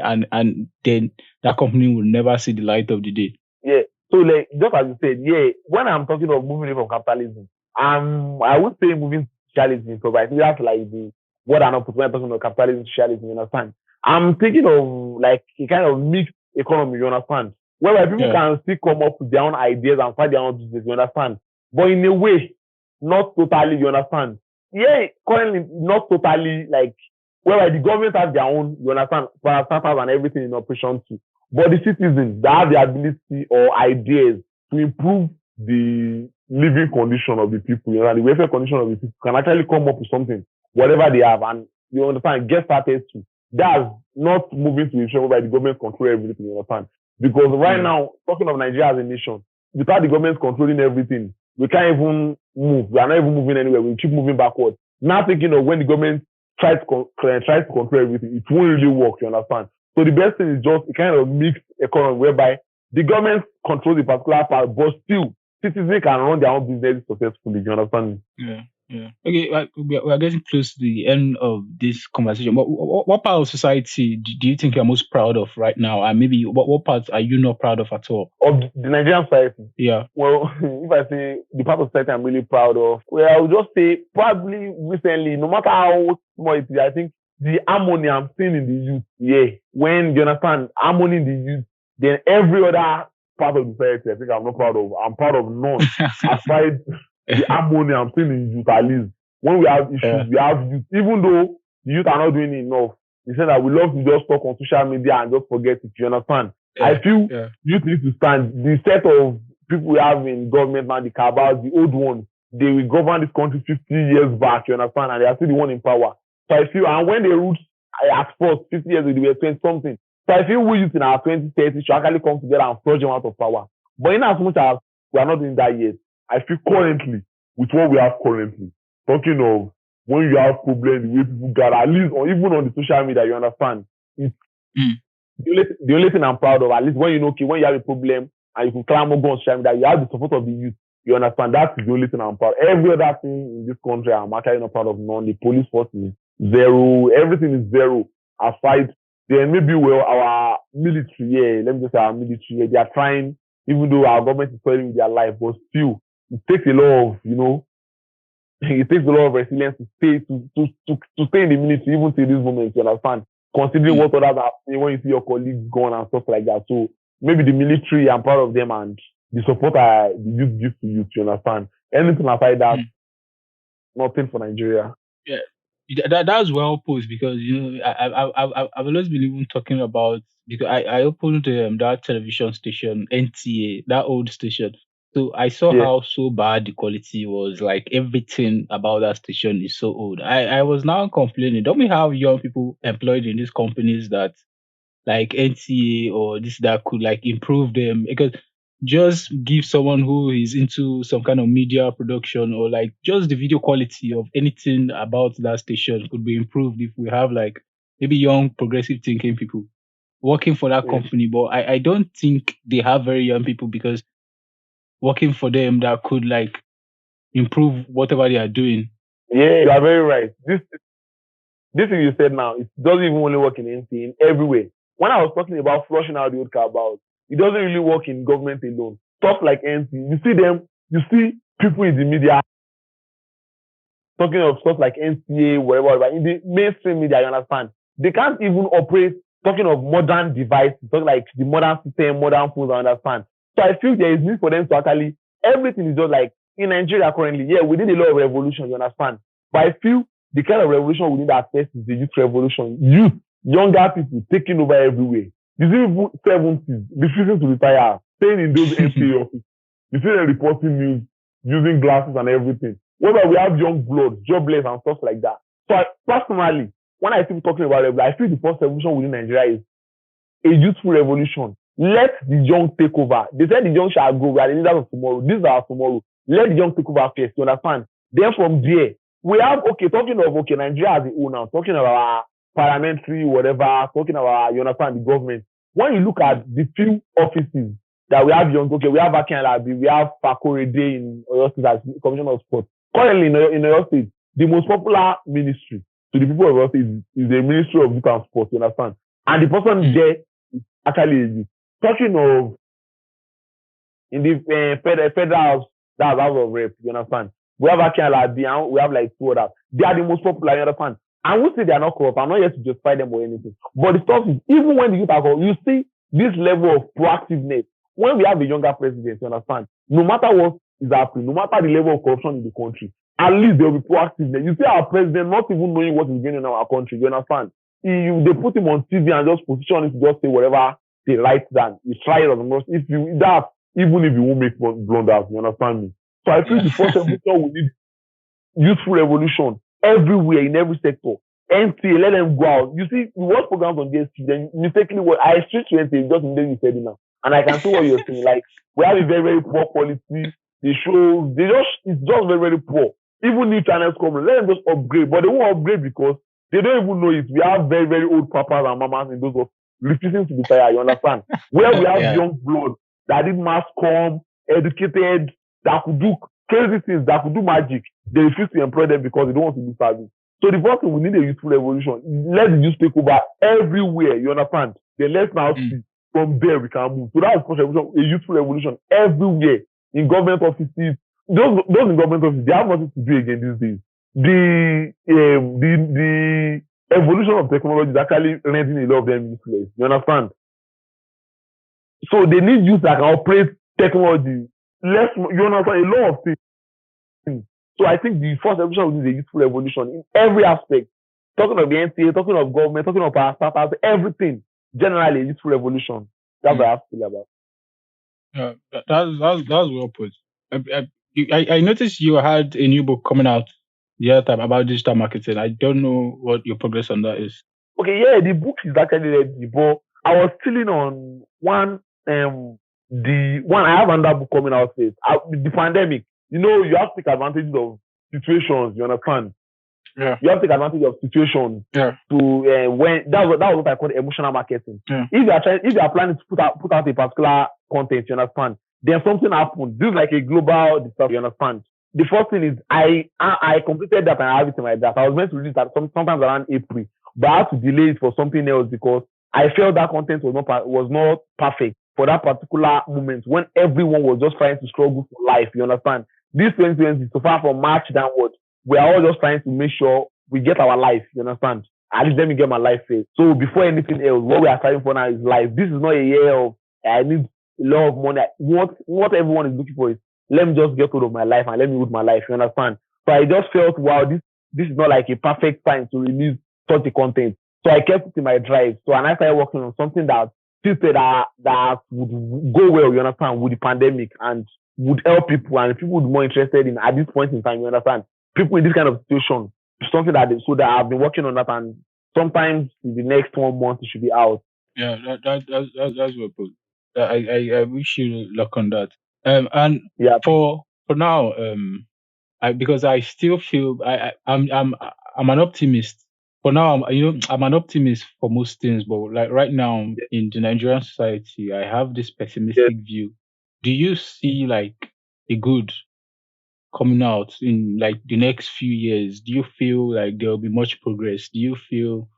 then that company will never see the light of the day. Yeah. So like just as you said, when I'm talking of moving away from capitalism, I would say moving to socialism, because I think that's like the what I'm not talking of capitalism, socialism, you understand? I'm thinking of like a kind of mixed economy, you understand? Whereby people can still come up with their own ideas and find their own business, you understand? But in a way, not totally, you understand? Yeah, currently not totally like whereby the government has their own, you understand, startups and everything in operation too. But the citizens that have the ability or ideas to improve the living condition of the people, you know, the welfare condition of the people, can actually come up with something, whatever they have, and you understand, get started to. That's not moving to a situation where the government control everything, you understand? Because right now, talking of Nigeria as a nation, without the government controlling everything, we can't even move. We are not even moving anywhere. We keep moving backwards. Now thinking of when the government tries to control everything, it won't really work, you understand? So the best thing is just a kind of mixed economy whereby the government controls the particular part, but still citizens can run their own business successfully. You understand me? Yeah. Okay, we are getting close to the end of this conversation. What part of society do you think you're most proud of right now? And maybe what parts are you not proud of at all? Of the Nigerian society? Yeah. Well, if I say the part of society I'm really proud of, well, I would just say probably recently, no matter how small it is, I think the harmony I'm seeing in the youth, when you understand harmony in the youth, then every other part of the society, I think I'm not proud of. I'm proud of none. Aside the harmony I'm seeing in youth, at least when we have issues, we have youth, even though the youth are not doing enough. They say that we love to just talk on social media and just forget it. You understand? I feel youth need to stand. The set of people we have in government now, the cabals, the old ones, they will govern this country 50 years back, you understand? And they are still the one in power. So I feel, and when they ruled at first, 50 years ago, they were 20 something. So I feel we youth in our 20, 30 should actually come together and flush them out of power. But in as much as we are not doing that yet, I feel currently, with what we have currently, talking of when you have problems, the way people gather, at least, or even on the social media, you understand? The only thing I'm proud of, at least when you know, okay, when you have a problem and you can climb up on social media, you have the support of the youth. You understand? That's the only thing I'm proud of. Every other thing in this country, I'm actually not proud of none. The police force is zero. Everything is zero. Aside, then maybe, well, our military, let me just say our military, they are trying, even though our government is fighting with their life, but still, it takes a lot of, it takes a lot of resilience to stay in the military, even till this moment, you understand? Considering what others are saying when you see your colleagues gone and stuff like that. So maybe the military, I'm proud of them, and the support the youth give to youth, you understand? Anything aside that, nothing for Nigeria. Yeah, that's well posed, because I've always been even talking about, because I opened that television station NTA, that old station. So I saw how so bad the quality was. Like everything about that station is so old. I was now complaining, don't we have young people employed in these companies that like NTA or this that could like improve them? Because just give someone who is into some kind of media production or like just the video quality of anything about that station could be improved if we have like maybe young progressive thinking people working for that Yeah. company. But I don't think they have very young people because working for them that could like improve whatever they are doing. Yeah, you are very right. This thing you said now, it doesn't even only work in NC, in everywhere. When I was talking about flushing out the old car about, it doesn't really work in government alone. Stuff like NC, you see people in the media talking of stuff like NCA, whatever, in the mainstream media, you understand? They can't even operate talking of modern devices, talking like the modern system, modern phones, I understand. So I feel there is need for them to actually, everything is just like in Nigeria currently, yeah, we need a lot of revolution, you understand? But I feel the kind of revolution we need at first is the youth revolution. Youth, younger people taking over everywhere. You see people 70s refusing to retire, staying in those NCA offices. You see them reporting news, using glasses and everything. Whether we have young blood, jobless and stuff like that. So personally, when I keep talking about it, I feel the first revolution within Nigeria is a youthful revolution. Let the young take over. They said the young shall grow. We are the leaders of tomorrow. This is our tomorrow. Let the young take over first. You understand? Then from there, we have, talking of, Nigeria as a whole now, talking about our parliamentary, whatever, talking about, you understand, the government. When you look at the few offices that we have young, we have Akin Alabi, we have Fakorede in Oyo State as Commissioner of Sport. Currently in Oyo State, the most popular ministry to the people of Oyo State is the Ministry of Youth and Sport, you understand? And the person there is actually a youth. Talking of in the federal house, that's House of Rep, you understand? We have Akin Alabi and we have like two others. They are the most popular, you understand? I won't say they are not corrupt. I'm not here to justify them or anything. But the stuff is, even when the youth are corrupt, you see this level of proactiveness. When we have a younger president, you understand? No matter what is happening, no matter the level of corruption in the country, at least there will be proactiveness. You see our president not even knowing what is going on in our country, you understand? They put him on TV and just position him to just say whatever they write down. You try it on the most. If you that, even if you won't make blunders, you understand me? So I feel the first revolution we need youthful revolution everywhere in every sector. NTA, let them go out. You see, we watch programs on DSP, then mistakenly what I switch to NTA just in the way you said it now. And I can see what you're saying. Like, we have a very, very poor quality. The shows, it's just very, very poor. Even new channels come, let them just upgrade. But they won't upgrade because they don't even know it. We have very, very old papas and mamas in those of refusing to retire, you understand? Where we have young blood that did mass comm, educated, that could do crazy things, that could do magic. They refuse to employ them because they don't want to do service. So the first thing, we need a youthful revolution. Let the youth take over everywhere, you understand? Then let's now see. From there we can move. So that's the first revolution, a youthful revolution everywhere. In government offices, those in government offices, they have nothing to do again these days. The evolution of technology is actually rendering a lot of them useless. You understand? So they need youth that can operate technology. You understand? A lot of things. So I think the first revolution is a youthful revolution in every aspect. Talking of the NCA, talking of government, talking of our startups, everything. Generally, a youthful revolution. That's what I have to feel about. Yeah, that's well put. I noticed you had a new book coming out the other time about digital marketing. I don't know what your progress on that is. Okay, yeah, the book is actually ready, but I was feeling on one I have another book coming out with the pandemic. You have to take advantage of situations, you understand? Yeah. You have to take advantage of situations to when that was what I call emotional marketing. Yeah. If you are planning to put out a particular content, you understand, then something happens. This is like a global disaster, you understand? The first thing is I completed that and I have it in my draft. I was meant to release that sometimes around April, but I had to delay it for something else because I felt that content was not perfect for that particular moment when everyone was just trying to struggle for life, you understand? This 2020, so far from March downward, we are all just trying to make sure we get our life, you understand? At least let me get my life first. So before anything else, what we are fighting for now is life. This is not a year of I need a lot of money. What everyone is looking for is let me just get hold of my life and let me live my life, you understand? So I just felt, wow, this is not like a perfect time to release such a content. So I kept it in my drive. So and I started working on something that that would go well, you understand, with the pandemic and would help people and people would be more interested in at this point in time, you understand? People in this kind of situation, something that I've been working on that and sometimes in the next 1 month it should be out. Yeah, that's well put. I wish you luck on that. And Yeah, for now, because I still feel I'm an optimist. For now, I'm an optimist for most things, but like right now in the Nigerian society, I have this yes. pessimistic view. Do you see like a good coming out in like the next few years? Do you feel like there will be much progress? Do you feel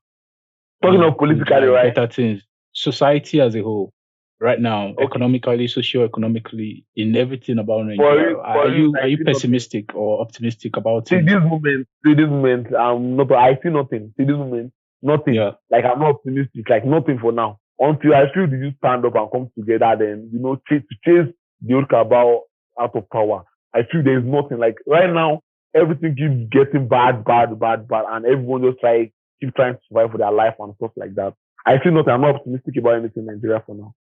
Talking we of could politically, like right? better things, society as a whole, right now, Okay. economically, socio-economically, in everything about Nigeria? Are For you, you I are you see nothing. pessimistic or optimistic about See things? this moment, not. I see nothing. See this moment, nothing. Yeah. Like I'm not optimistic. Like nothing for now. Until I feel the youth stand up and come together, then chase the old cabal out of power. I feel there is nothing. Like right now, everything keeps getting bad, and everyone just keep trying to survive for their life and stuff like that. I feel nothing. I'm not optimistic about anything in Nigeria for now.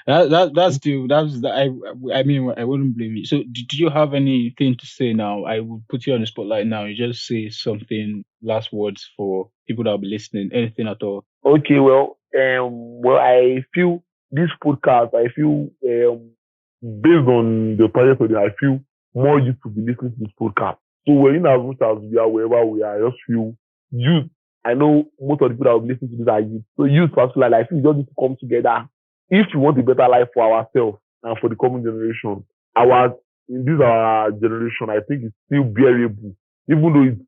That's still that's the, I mean I wouldn't blame you. So do you have anything to say now? I would put you on the spotlight now. You just say something, last words for people that will be listening. Anything at all? Okay, I feel this podcast, I feel based on the project today, I feel more used to be listening to this podcast. So we're in as much as we are wherever we are, I just feel youth. I know most of the people that will be listening to this are youth. So youth particularly, I feel we just need to come together if we want a better life for ourselves and for the coming generation. Our in this our generation, I think it's still bearable, even though it's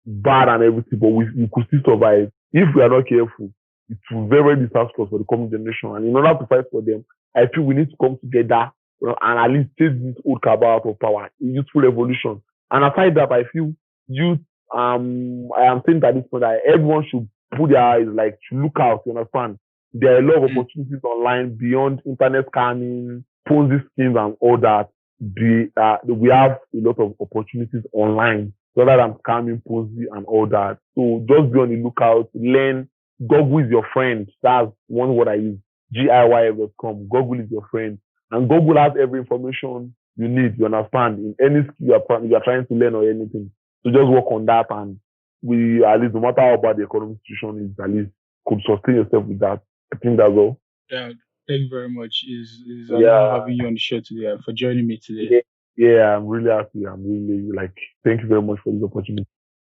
bad and everything, but we could still survive if we are not careful. It will be very disastrous for the coming generation. And in order to fight for them, I feel we need to come together, and at least take this old cabal out of power, a youthful revolution. And aside that, I feel youth, I am saying at this point that everyone should put their eyes, like, to look out, you understand? There are a lot of Mm. opportunities online beyond internet scanning, Ponzi schemes, and all that. We have a lot of opportunities online rather than scamming, Ponzi, and all that. So just be on the lookout, learn. Google is your friend. That's one word I use. GIYF.com. Google is your friend. And Google has every information you need, you understand, in any skill you are trying to learn or anything. So just work on that, and we, at least, no matter how bad the economic situation is, at least could sustain yourself with that. I think that's all. Yeah. Thank you very much. Is an honor Yeah, having you on the show today and for joining me today. yeah, yeah. I'm really happy. I'm really, like, thank you very much for this opportunity.